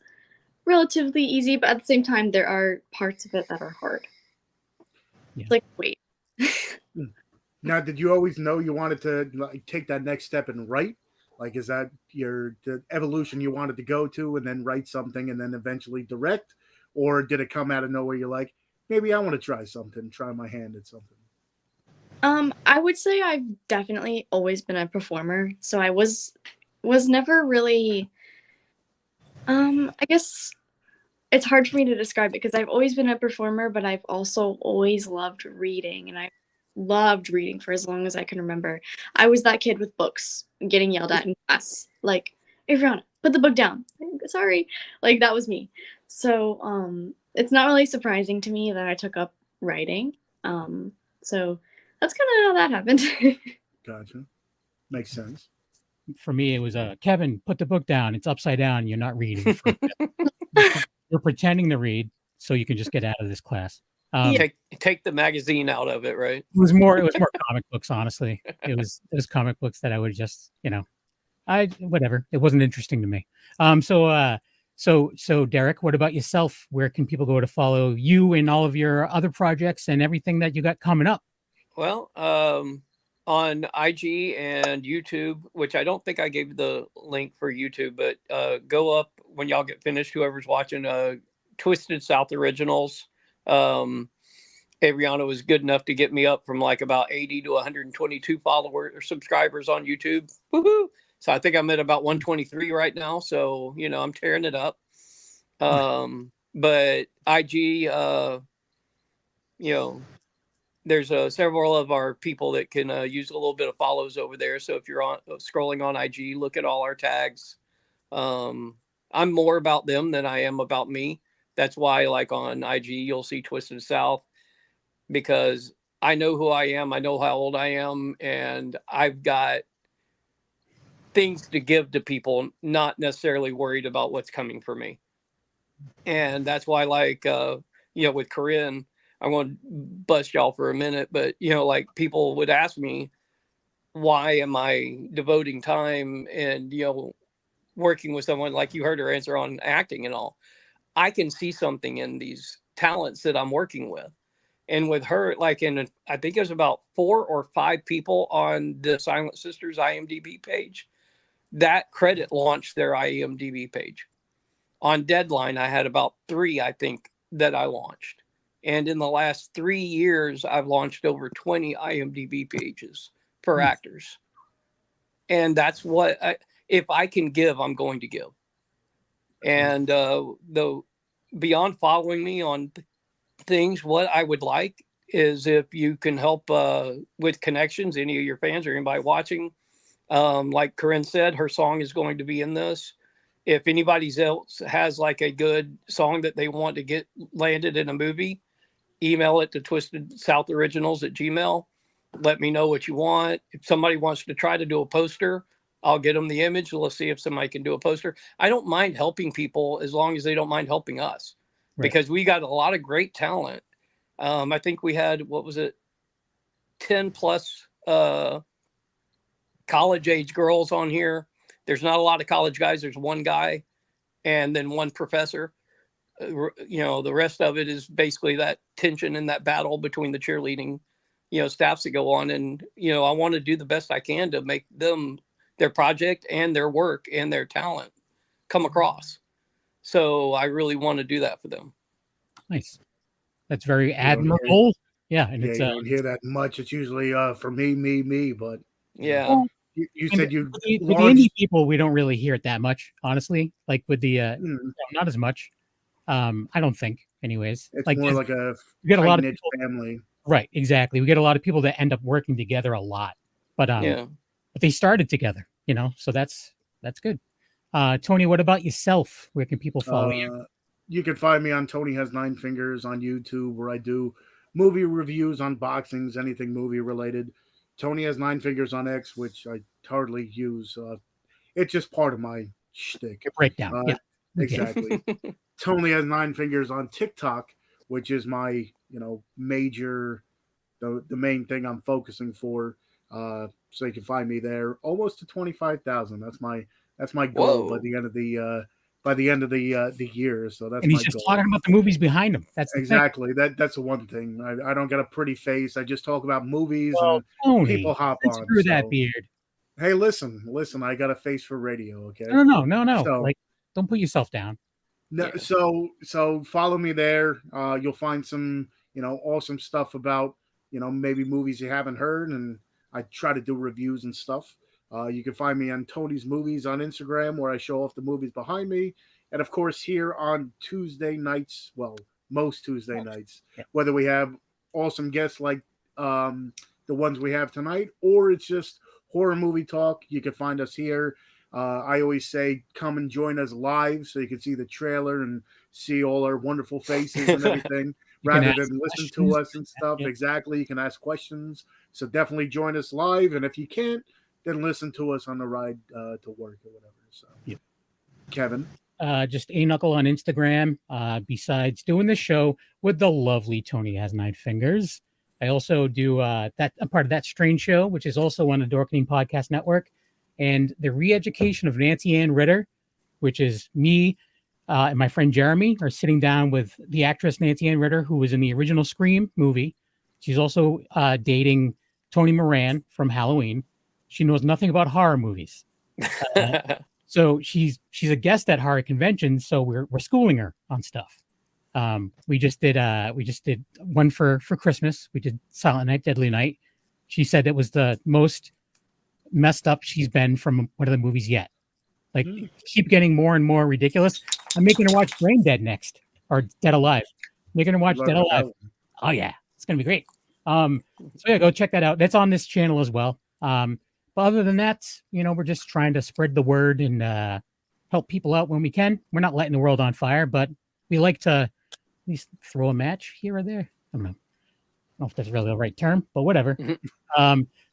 relatively easy, but at the same time, there are parts of it that are hard. Yeah. Like, wait. Now, did you always know you wanted to like take that next step and write? Like, is that the evolution you wanted to go to, and then write something, and then eventually direct, or did it come out of nowhere? You're like, maybe I want to try something, try my hand at something. I would say I've definitely always been a performer, so I was never really. I guess it's hard for me to describe it because I've always been a performer, but I've also always loved reading, and I loved reading for as long as I can remember. I was that kid with books getting yelled at in class, like, Avaryana, put the book down. Sorry, like that was me. So it's not really surprising to me that I took up writing. So that's kind of how that happened. Gotcha. Makes sense. For me, it was Kevin, put the book down. It's upside down. You're not reading. You're pretending to read so you can just get out of this class. Take the magazine out of it, right? It was more comic books, honestly. It was comic books that I would just, whatever. It wasn't interesting to me. So Derek, what about yourself? Where can people go to follow you and all of your other projects and everything that you got coming up? Well, on IG and YouTube, which I don't think I gave the link for YouTube, but go up when y'all get finished, whoever's watching, Twisted South Originals. Avaryana was good enough to get me up from like about 80 to 122 followers or subscribers on YouTube. Woohoo! So I think I'm at about 123 right now. So, I'm tearing it up. But IG, there's several of our people that can use a little bit of follows over there. So if you're scrolling on IG, look at all our tags. I'm more about them than I am about me. That's why, like on IG, you'll see Twisted South, because I know who I am. I know how old I am, and I've got things to give to people, not necessarily worried about what's coming for me. And that's why, like, with Koryn, I'm going to bust y'all for a minute, but, like, people would ask me, why am I devoting time and, working with someone like you heard her answer on acting and all. I can see something in these talents that I'm working with. And with her, I think there's about 4 or 5 people on the Silent Sisters IMDb page. That credit launched their IMDb page. On Deadline, I had about 3, I think, that I launched. And in the last 3 years, I've launched over 20 IMDb pages for actors. And that's what, if I can give, I'm going to give. And beyond following me on things, what I would like is if you can help with connections, any of your fans or anybody watching. Like Koryn said, her song is going to be in this. If anybody else has like a good song that they want to get landed in a movie, email it to twistedsouthodoriginals@gmail.com. Let me know what you want. If somebody wants to try to do a poster, I'll get them the image. Let's see if somebody can do a poster. I don't mind helping people as long as they don't mind helping us, because we got a lot of great talent. I think we had, 10 plus college age girls on here. There's not a lot of college guys. There's one guy. and then one professor. The rest of it is basically that tension and that battle between the cheerleading, staffs that go on. And, I want to do the best I can to make them, their project and their work and their talent come across. So I really want to do that for them. Nice. That's very admirable. Yeah. And you don't hear that much. It's usually for me, but yeah. Well, you said with the indie people, we don't really hear it that much, honestly. Like with the not as much. I don't think, anyways. It's like more like a we get a lot of tight-knit people, family. Right, exactly. We get a lot of people that end up working together a lot, but but they started together, so that's good. Tony, what about yourself? Where can people follow you? You can find me on Tony Has Nine Fingers on YouTube, where I do movie reviews, unboxings, anything movie related. Tony Has Nine Fingers on X, which I hardly use. It's just part of my shtick. Breakdown. Yeah. Exactly. Tony Has Nine Fingers on TikTok, which is my, major, the main thing I'm focusing for. So you can find me there. Almost to 25,000. That's my goal by the end of the year. So that's and he's my just goal. talking about the movies behind him. That's exactly that's the one thing. I don't got a pretty face. I just talk about movies and Tony, people hop on. Screw that beard. Hey, listen. I got a face for radio. Okay. No. So, don't put yourself down. No, so follow me there. You'll find some, awesome stuff about, maybe movies you haven't heard, and I try to do reviews and stuff. You can find me on Tony's Movies on Instagram, where I show off the movies behind me, and of course here on Tuesday nights. Well, most Tuesday nights, whether we have awesome guests like the ones we have tonight, or it's just horror movie talk. You can find us here. I always say, come and join us live so you can see the trailer and see all our wonderful faces and everything, rather than listen to us and stuff. Yeah. Exactly. You can ask questions. So definitely join us live. And if you can't, then listen to us on the ride to work or whatever. So, Kevin. Just A Knuckle on Instagram. Besides doing the show with the lovely Tony Has Nine Fingers, I also do I'm part of That Strange Show, which is also on the Dorkening Podcast Network. And the Re-Education of Nancy Ann Ritter, which is me and my friend Jeremy are sitting down with the actress Nancy Ann Ritter, who was in the original Scream movie. She's also dating Tony Moran from Halloween. She knows nothing about horror movies. So she's a guest at horror conventions, so we're schooling her on stuff. We just did one for Christmas. We did Silent Night, Deadly Night. She said it was the most messed up she's been from one of the movies yet. Like, keep getting more and more ridiculous. I'm making her watch Brain Dead next, or Dead Alive. Making her watch Dead Alive. Oh yeah, it's gonna be great. So yeah, go check that out. That's on this channel as well. But other than that, we're just trying to spread the word and help people out when we can. We're not lighting the world on fire, but we like to at least throw a match here or there. I don't know if that's really the right term, but whatever.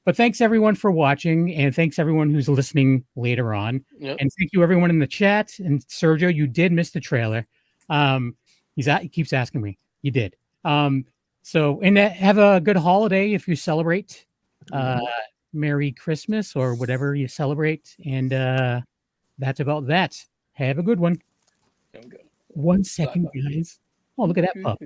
But thanks everyone for watching, and thanks everyone who's listening later on. Yep. And thank you everyone in the chat. And Sergio, you did miss the trailer. He keeps asking me. You did. So have a good holiday if you celebrate. Merry Christmas or whatever you celebrate. And that's about that. Have a good one. 1 second, guys. Oh, look at that pup.